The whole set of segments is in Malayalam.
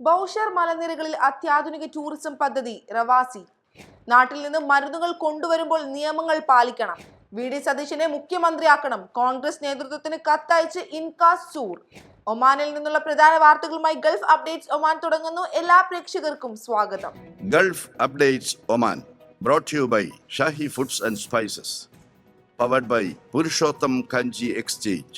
ബൗഷർ മലനിരകളിൽ അത്യാധുനിക ടൂറിസം പദ്ധതി റവാസി. നാട്ടിൽ നിന്ന് മരുന്നുകൾ കൊണ്ടുവരുമ്പോൾ നിയമങ്ങൾ പാലിക്കണം. വി.ഡി. സതീശനെ മുഖ്യമന്ത്രിയാക്കണം. കോൺഗ്രസ് നേതൃത്വത്തിന് കത്തയച്ച് ഇൻകാസ് സൂർ. ഒമാനിൽ നിന്നുള്ള പ്രധാന വാർത്തകളുമായി ഗൾഫ് അപ്ഡേറ്റ്സ് ഒമാൻ തുടങ്ങുന്നു. എല്ലാ പ്രേക്ഷകർക്കും സ്വാഗതം. Gulf updates Oman brought to you by Shahi Foods and Spices, powered by Purushottam Kanji Exchange.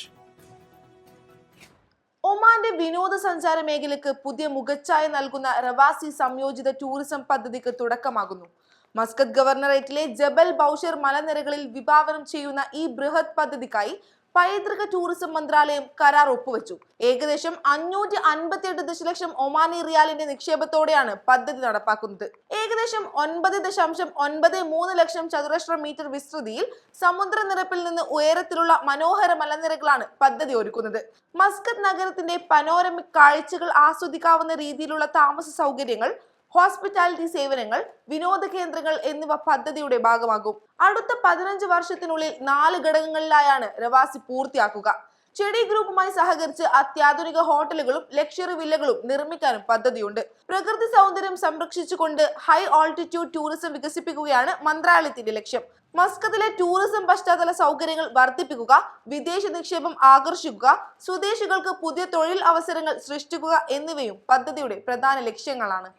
ഒമാന്റെ വിനോദസഞ്ചാര മേഖലയ്ക്ക് പുതിയ മുഖച്ഛായ നൽകുന്ന റവാസി സംയോജിത ടൂറിസം പദ്ധതിക്ക് തുടക്കമാകുന്നു. മസ്കത്ത് ഗവർണറേറ്റിലെ ജബൽ ബൗഷർ മലനിരകളിൽ വിഭാവനം ചെയ്യുന്ന ഈ ബൃഹത് പദ്ധതിക്കായി പൈതൃക ടൂറിസം മന്ത്രാലയം കരാർ ഒപ്പുവെച്ചു. ഏകദേശം 558 ദശലക്ഷം ഒമാനി റിയാലിന്റെ നിക്ഷേപത്തോടെയാണ് പദ്ധതി നടപ്പാക്കുന്നത്. ഏകദേശം 9.93 ലക്ഷം ചതുരശ്ര മീറ്റർ വിസ്തൃതിയിൽ സമുദ്രനിരപ്പിൽ നിന്ന് ഉയരത്തിലുള്ള മനോഹര മലനിരകളാണ് പദ്ധതി ഒരുക്കുന്നത്. മസ്കത്ത് നഗരത്തിന്റെ പനോരമിക് കാഴ്ചകൾ ആസ്വദിക്കാവുന്ന രീതിയിലുള്ള താമസ സൗകര്യങ്ങൾ, ഹോസ്പിറ്റാലിറ്റി സേവനങ്ങൾ, വിനോദ കേന്ദ്രങ്ങൾ എന്നിവ പദ്ധതിയുടെ ഭാഗമാകും. അടുത്ത 15 വർഷത്തിനുള്ളിൽ 4 ഘടകങ്ങളിലായാണ് റവാസി പൂർത്തിയാക്കുക. ചെടി ഗ്രൂപ്പുമായി സഹകരിച്ച് അത്യാധുനിക ഹോട്ടലുകളും ലക്ഷറി വില്ലകളും നിർമ്മിക്കാനും പദ്ധതിയുണ്ട്. പ്രകൃതി സൗന്ദര്യം സംരക്ഷിച്ചുകൊണ്ട് ഹൈ ഓൾട്ടിറ്റ്യൂഡ് ടൂറിസം വികസിപ്പിക്കുകയാണ് മന്ത്രാലയത്തിന്റെ ലക്ഷ്യം. മസ്കത്തിലെ ടൂറിസം പശ്ചാത്തല സൗകര്യങ്ങൾ വർദ്ധിപ്പിക്കുക, വിദേശ നിക്ഷേപം ആകർഷിക്കുക, സ്വദേശികൾക്ക് പുതിയ തൊഴിൽ അവസരങ്ങൾ സൃഷ്ടിക്കുക എന്നിവയും പദ്ധതിയുടെ പ്രധാന ലക്ഷ്യങ്ങളാണ്.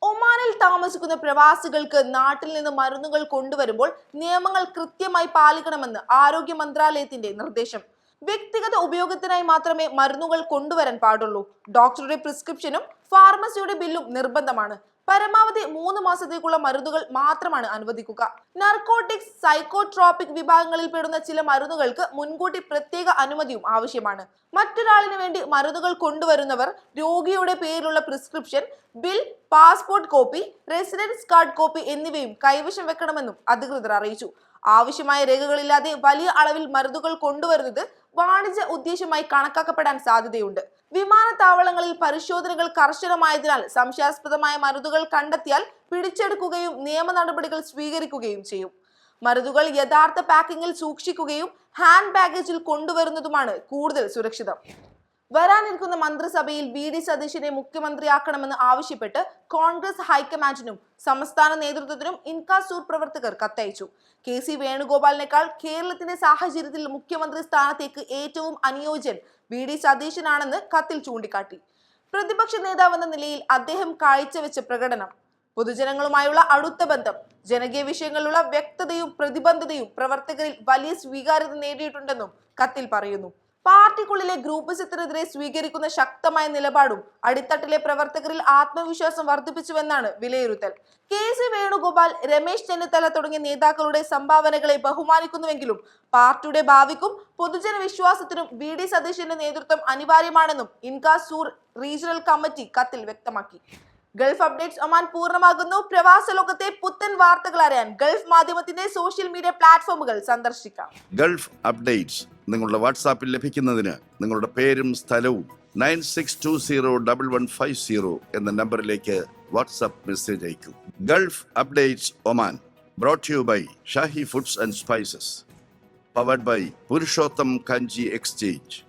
ഒമാനിൽ താമസിക്കുന്ന പ്രവാസികൾക്ക് നാട്ടിൽ നിന്ന് മരുന്നുകൾ കൊണ്ടുവരുമ്പോൾ നിയമങ്ങൾ കൃത്യമായി പാലിക്കണമെന്ന് ആരോഗ്യ മന്ത്രാലയത്തിന്റെ നിർദ്ദേശം. വ്യക്തിഗത ഉപയോഗത്തിനായി മാത്രമേ മരുന്നുകൾ കൊണ്ടുവരാൻ പാടുള്ളൂ. ഡോക്ടറുടെ പ്രിസ്ക്രിപ്ഷനും ഫാർമസിയുടെ ബില്ലും നിർബന്ധമാണ്. പരമാവധി 3 മാസത്തേക്കുള്ള മരുന്നുകൾ മാത്രമാണ് അനുവദിക്കുക. നർക്കോട്ടിക്സ്, സൈക്കോട്രോപിക് വിഭാഗങ്ങളിൽ പെടുന്ന ചില മരുന്നുകൾക്ക് മുൻകൂട്ടി പ്രത്യേക അനുമതിയും ആവശ്യമാണ്. മറ്റൊരാളിന് വേണ്ടി മരുന്നുകൾ കൊണ്ടുവരുന്നവർ രോഗിയുടെ പേരിലുള്ള prescription, bill, passport copy, residence card copy എന്നിവയും കൈവശം വെക്കണമെന്നും അധികൃതർ അറിയിച്ചു. ആവശ്യമായ രേഖകളില്ലാതെ വലിയ അളവിൽ മരുന്നുകൾ കൊണ്ടുവരുന്നത് വാണിജ്യ ഉദ്ദേശമായി കണക്കാക്കപ്പെടാൻ സാധ്യതയുണ്ട്. വിമാനത്താവളങ്ങളിൽ പരിശോധനകൾ കർശനമായതിനാൽ സംശയാസ്പദമായ മരുന്നുകൾ കണ്ടെത്തിയാൽ പിടിച്ചെടുക്കുകയും നിയമ നടപടികൾ സ്വീകരിക്കുകയും ചെയ്യും. മരുന്നുകൾ യഥാർത്ഥ പാക്കിങ്ങിൽ സൂക്ഷിക്കുകയും ഹാൻഡ് ബാഗേജിൽ കൊണ്ടുവരുന്നതുമാണ് കൂടുതൽ സുരക്ഷിതം. വരാനിരിക്കുന്ന മന്ത്രിസഭയിൽ വി.ഡി. സതീശനെ മുഖ്യമന്ത്രിയാക്കണമെന്ന് ആവശ്യപ്പെട്ട് കോൺഗ്രസ് ഹൈക്കമാൻഡിനും സംസ്ഥാന നേതൃത്വത്തിനും ഇൻകാസ് സൂർ പ്രവർത്തകർ കത്തയച്ചു. കെ.സി. വേണുഗോപാലിനേക്കാൾ കേരളത്തിന്റെ സാഹചര്യത്തിൽ മുഖ്യമന്ത്രി സ്ഥാനത്തേക്ക് ഏറ്റവും അനുയോജ്യൻ വി.ഡി. സതീശനാണെന്ന് കത്തിൽ ചൂണ്ടിക്കാട്ടി. പ്രതിപക്ഷ നേതാവെന്ന നിലയിൽ അദ്ദേഹം കാഴ്ചവെച്ച പ്രകടനം, പൊതുജനങ്ങളുമായുള്ള അടുത്ത ബന്ധം, ജനകീയ വിഷയങ്ങളിലുള്ള വ്യക്തതയും പ്രതിബദ്ധതയും പ്രവർത്തകരിൽ വലിയ സ്വീകാര്യത നേടിയിട്ടുണ്ടെന്നും കത്തിൽ പറയുന്നു. പാർട്ടിക്കുള്ളിലെ ഗ്രൂപ്പിസത്തിനെതിരെ സ്വീകരിക്കുന്ന ശക്തമായ നിലപാടും അടിത്തട്ടിലെ പ്രവർത്തകരിൽ ആത്മവിശ്വാസം വർദ്ധിപ്പിച്ചുവെന്നാണ് വിലയിരുത്തൽ. കെ.സി. വേണുഗോപാൽ, രമേശ് ചെന്നിത്തല തുടങ്ങിയ നേതാക്കളുടെ സംഭാവനകളെ ബഹുമാനിക്കുന്നുവെങ്കിലും പാർട്ടിയുടെ ഭാവിക്കും പൊതുജന വിശ്വാസത്തിനും വി.ഡി. സതീശന്റെ നേതൃത്വം അനിവാര്യമാണെന്നും ഇൻകാസ് സൂർ റീജിയണൽ കമ്മിറ്റി കത്തിൽ വ്യക്തമാക്കി. ഗൾഫ് അപ്ഡേറ്റ്സ് ഒമാൻ പൂർണ്ണമാകുന്നു. പ്രവാസ ലോകത്തെ പുത്തൻ വാർത്തകൾ അറിയാൻ ഗൾഫ് മാധ്യമത്തിന്റെ സോഷ്യൽ മീഡിയ പ്ലാറ്റ്ഫോമുകൾ സന്ദർശിക്കാം. ഗൾഫ് അപ്ഡേറ്റ്സ് നിങ്ങളുടെ വാട്സാപ്പിൽ ലഭിക്കുന്നതിന് നിങ്ങളുടെ പേരും സ്ഥലവും 96201150 എന്ന നമ്പറിലേക്ക് വാട്സാപ്പ് മെസ്സേജ് അയക്കൂ. Gulf updates Oman brought to you by Shahi Foods and Spices, powered by Purushottam Kanji Exchange.